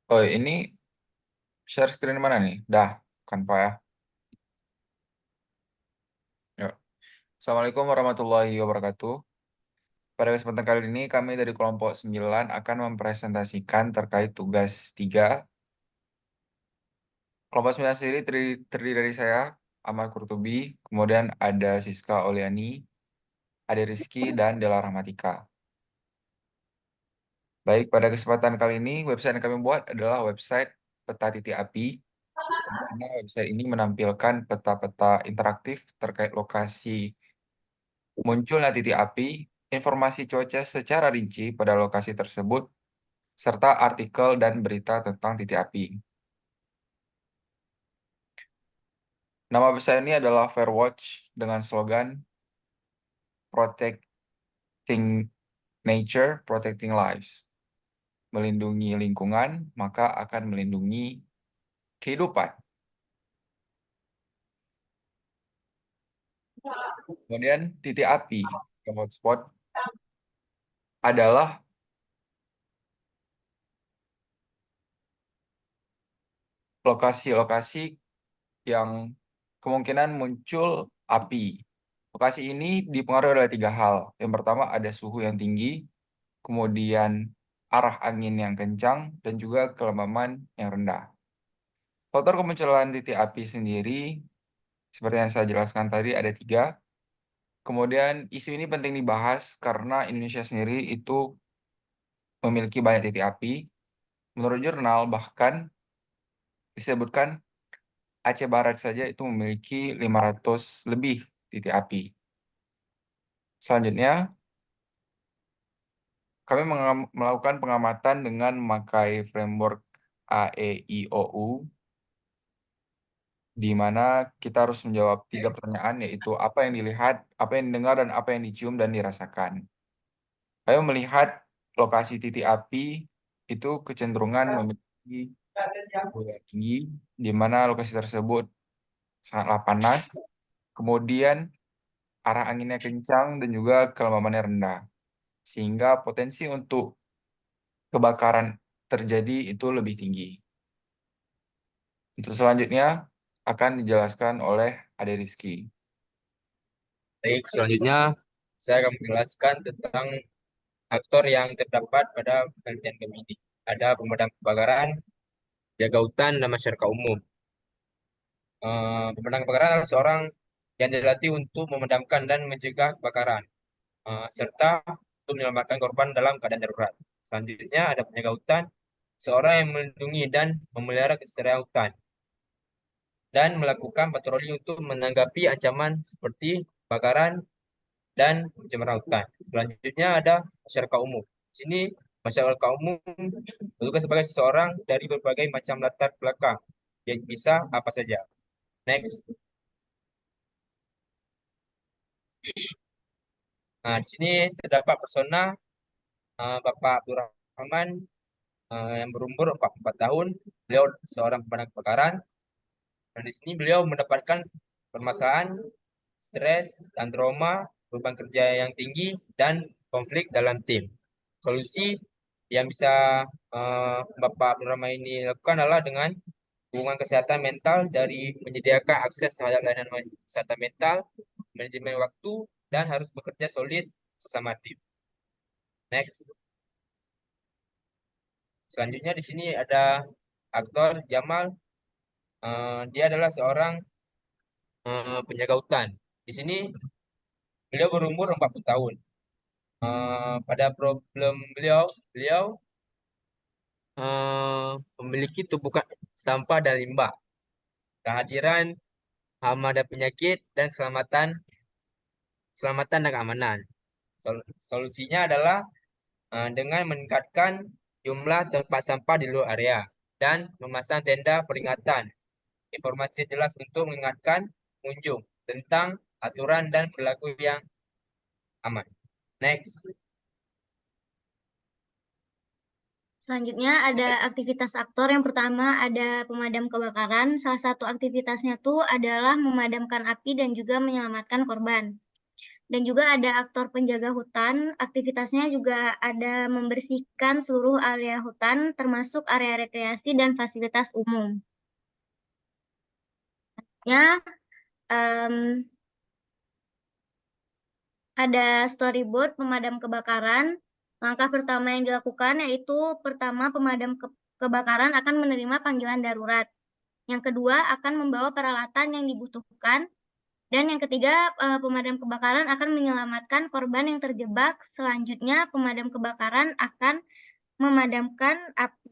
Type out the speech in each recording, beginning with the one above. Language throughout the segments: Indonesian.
Oh, ini share screen mana nih? Dah, Canva ya. Yuk. Assalamualaikum warahmatullahi wabarakatuh. Pada kesempatan kali ini kami dari kelompok 9 akan mempresentasikan terkait tugas 3. Kelompok 9 sendiri terdiri dari saya, Ahmad Kurtubi, kemudian ada Siska Oliani, Ade Rizky, dan Dela Rahmatika. Baik, pada kesempatan kali ini website yang kami buat adalah website Peta Titik Api. Di mana website ini menampilkan peta-peta interaktif terkait lokasi munculnya titik api, informasi cuaca secara rinci pada lokasi tersebut, serta artikel dan berita tentang titik api. Nama website ini adalah Fairwatch dengan slogan Protecting Nature, Protecting Lives. Melindungi lingkungan, maka akan melindungi kehidupan. Kemudian titik api, hotspot, adalah lokasi-lokasi yang kemungkinan muncul api. Lokasi ini dipengaruhi oleh 3 hal. Yang pertama ada suhu yang tinggi, kemudian arah angin yang kencang, dan juga kelembaman yang rendah. Faktor kemunculan titik api sendiri, seperti yang saya jelaskan tadi, ada 3. Kemudian isu ini penting dibahas karena Indonesia sendiri itu memiliki banyak titik api. Menurut jurnal bahkan disebutkan Aceh Barat saja itu memiliki 500 lebih titik api. Selanjutnya, kami melakukan pengamatan dengan memakai framework AEIOU, di mana kita harus menjawab 3 pertanyaan, yaitu apa yang dilihat, apa yang didengar, dan apa yang dicium dan dirasakan. Kami melihat lokasi titik api itu kecenderungan memiliki suhu yang tinggi, di mana lokasi tersebut sangatlah panas, kemudian arah anginnya kencang, dan juga kelembabannya rendah. Sehingga potensi untuk kebakaran terjadi itu lebih tinggi. Untuk selanjutnya akan dijelaskan oleh Ade Rizky. Baik, selanjutnya saya akan menjelaskan tentang aktor yang terdapat pada penelitian kami ini. Ada pemadam kebakaran, jaga hutan, dan masyarakat umum. Pemadam kebakaran adalah seorang yang dilatih untuk memadamkan dan mencegah kebakaran, serta untuk menyelamatkan korban dalam keadaan darurat. Selanjutnya ada penjaga hutan, seorang yang melindungi dan memelihara kelestarian hutan, dan melakukan patroli untuk menanggapi ancaman seperti kebakaran dan pencemaran hutan. Selanjutnya ada masyarakat umum. Di sini masyarakat umum bertugas sebagai seseorang dari berbagai macam latar belakang. Yang bisa apa saja. Next. Nah, di sini terdapat persona Bapak Abdurrahman yang berumur 44 tahun. Beliau seorang pemadam kebakaran. Dan di sini beliau mendapatkan permasalahan stres dan trauma, beban kerja yang tinggi, dan konflik dalam tim. Solusi yang bisa Bapak Abdurrahman ini lakukan adalah dengan hubungan kesehatan mental dari menyediakan akses terhadap layanan kesehatan mental, manajemen waktu, dan harus bekerja solid sesama tim. Next. Selanjutnya di sini ada aktor Jamal. Dia adalah seorang penjaga hutan. Di sini beliau berumur 40 tahun. Pada problem beliau, beliau memiliki tumpukan sampah dan limbah, kehadiran hama dan penyakit, dan keselamatan dan keamanan. Solusinya adalah dengan meningkatkan jumlah tempat sampah di luar area dan memasang tenda peringatan. Informasi jelas untuk mengingatkan pengunjung tentang aturan dan perilaku yang aman. Next. Selanjutnya ada aktivitas aktor. Yang pertama ada pemadam kebakaran. Salah satu aktivitasnya tuh adalah memadamkan api dan juga menyelamatkan korban. Dan juga ada aktor penjaga hutan. Aktivitasnya juga ada membersihkan seluruh area hutan, termasuk area rekreasi dan fasilitas umum. Ya, ada storyboard pemadam kebakaran. Langkah pertama yang dilakukan yaitu pertama pemadam kebakaran akan menerima panggilan darurat. Yang kedua akan membawa peralatan yang dibutuhkan. Dan yang ketiga, pemadam kebakaran akan menyelamatkan korban yang terjebak. Selanjutnya, pemadam kebakaran akan memadamkan api.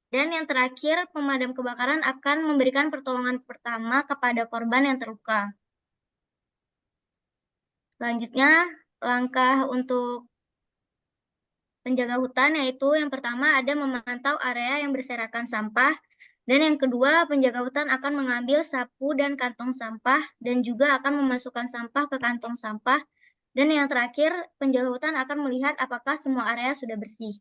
Dan yang terakhir, pemadam kebakaran akan memberikan pertolongan pertama kepada korban yang terluka. Selanjutnya, langkah untuk penjaga hutan yaitu yang pertama ada memantau area yang berserakan sampah, dan yang kedua penjaga hutan akan mengambil sapu dan kantong sampah dan juga akan memasukkan sampah ke kantong sampah, dan yang terakhir penjaga hutan akan melihat apakah semua area sudah bersih.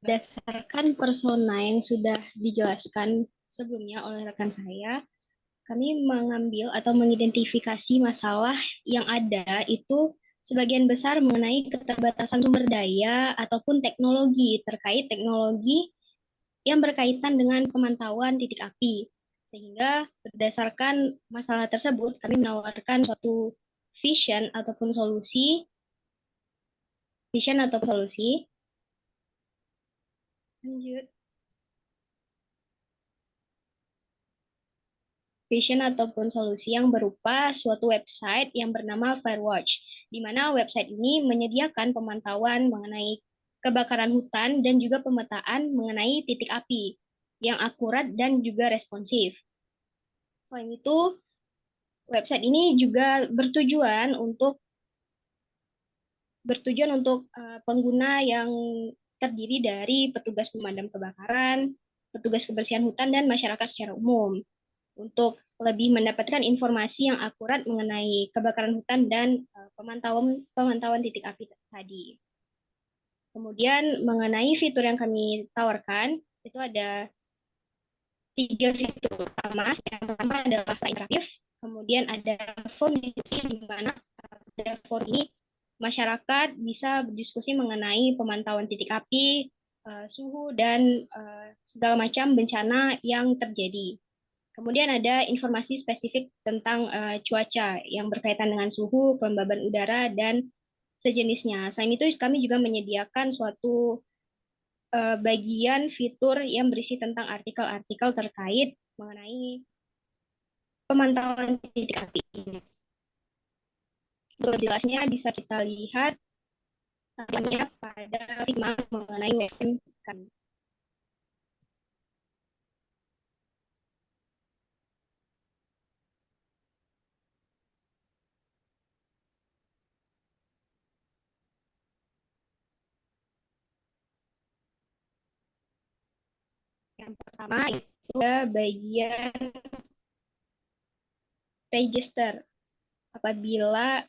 Berdasarkan persona yang sudah dijelaskan sebelumnya oleh rekan saya, kami mengambil atau mengidentifikasi masalah yang ada itu sebagian besar mengenai keterbatasan sumber daya ataupun teknologi terkait teknologi yang berkaitan dengan pemantauan titik api. Sehingga berdasarkan masalah tersebut, kami menawarkan suatu vision ataupun solusi. Lanjut. Vision ataupun solusi yang berupa suatu website yang bernama Firewatch, di mana website ini menyediakan pemantauan mengenai kebakaran hutan dan juga pemetaan mengenai titik api yang akurat dan juga responsif. Selain itu, website ini juga bertujuan untuk pengguna yang terdiri dari petugas pemadam kebakaran, petugas kebersihan hutan, dan masyarakat secara umum, untuk lebih mendapatkan informasi yang akurat mengenai kebakaran hutan dan pemantauan titik api tadi. Kemudian mengenai fitur yang kami tawarkan, itu ada 3 fitur utama. Yang pertama adalah interaktif, kemudian ada forum diskusi, di mana pada forum ini masyarakat bisa berdiskusi mengenai pemantauan titik api, suhu, dan segala macam bencana yang terjadi. Kemudian ada informasi spesifik tentang cuaca yang berkaitan dengan suhu, kelembaban udara, dan sejenisnya. Selain itu, kami juga menyediakan suatu bagian fitur yang berisi tentang artikel-artikel terkait mengenai pemantauan titik api. Untuk jelasnya bisa kita lihat tampilannya pada Figma mengenai webcam kami. Yang pertama itu bagian register. Apabila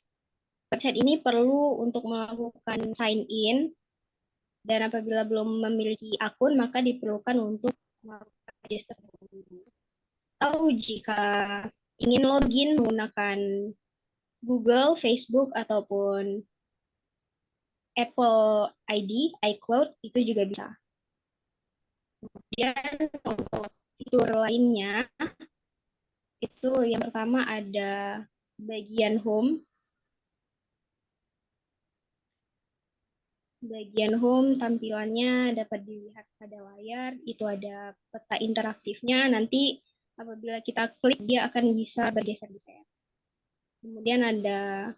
website ini perlu untuk melakukan sign in, dan apabila belum memiliki akun, maka diperlukan untuk melakukan register dulu. Atau jika ingin login menggunakan Google, Facebook, ataupun Apple ID, iCloud, itu juga bisa. Kemudian untuk fitur lainnya, itu yang pertama ada bagian home. Bagian home tampilannya dapat dilihat pada layar, itu ada peta interaktifnya, nanti apabila kita klik dia akan bisa bergeser-geser. Kemudian ada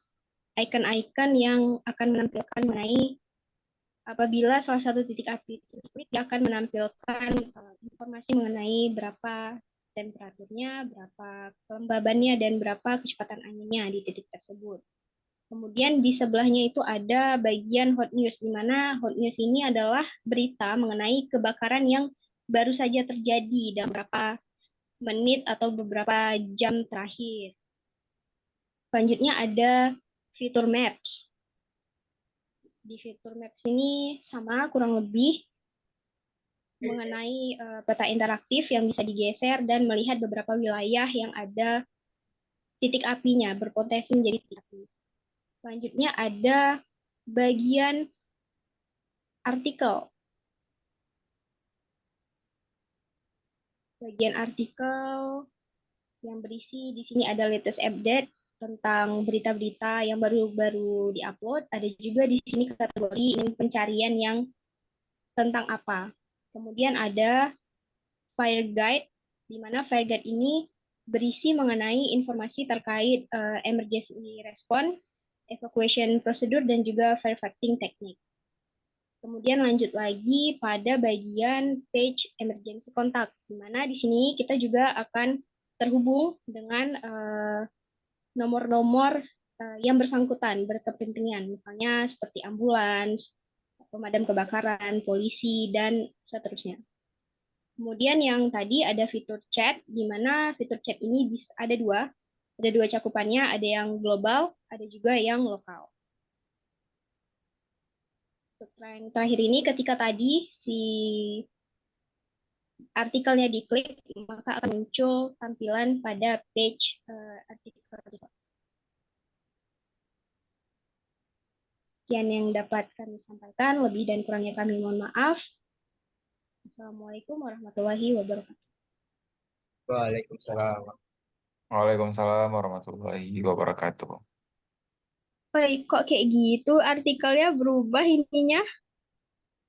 icon-icon yang akan menampilkan mengenai apabila salah satu titik api tersebut, dia akan menampilkan informasi mengenai berapa temperaturnya, berapa kelembabannya, dan berapa kecepatan anginnya di titik tersebut. Kemudian di sebelahnya itu ada bagian hot news, di mana hot news ini adalah berita mengenai kebakaran yang baru saja terjadi dalam beberapa menit atau beberapa jam terakhir. Selanjutnya ada fitur Maps. Di fitur Maps ini sama kurang lebih mengenai peta interaktif yang bisa digeser dan melihat beberapa wilayah yang ada titik apinya, berpotensi menjadi titik api. Selanjutnya ada bagian artikel. Bagian artikel yang berisi di sini ada latest update tentang berita-berita yang baru-baru diupload. Ada juga di sini kategori pencarian yang tentang apa. Kemudian ada fire guide, di mana fire guide ini berisi mengenai informasi terkait emergency response, evacuation procedure, dan juga firefighting technique. Kemudian lanjut lagi pada bagian page emergency contact, di mana di sini kita juga akan terhubung dengan nomor-nomor yang bersangkutan, berkepentingan, misalnya seperti ambulans, pemadam kebakaran, polisi, dan seterusnya. Kemudian yang tadi ada fitur chat, di mana fitur chat ini ada dua cakupannya, ada yang global, ada juga yang lokal. Untuk yang terakhir ini, ketika tadi si artikelnya diklik, maka akan muncul tampilan pada page artikel. Sekian yang dapat kami sampaikan, lebih dan kurangnya kami mohon maaf. Assalamualaikum warahmatullahi wabarakatuh. Waalaikumsalam. Waalaikumsalam warahmatullahi wabarakatuh. Baik, kok kayak gitu artikelnya berubah ininya?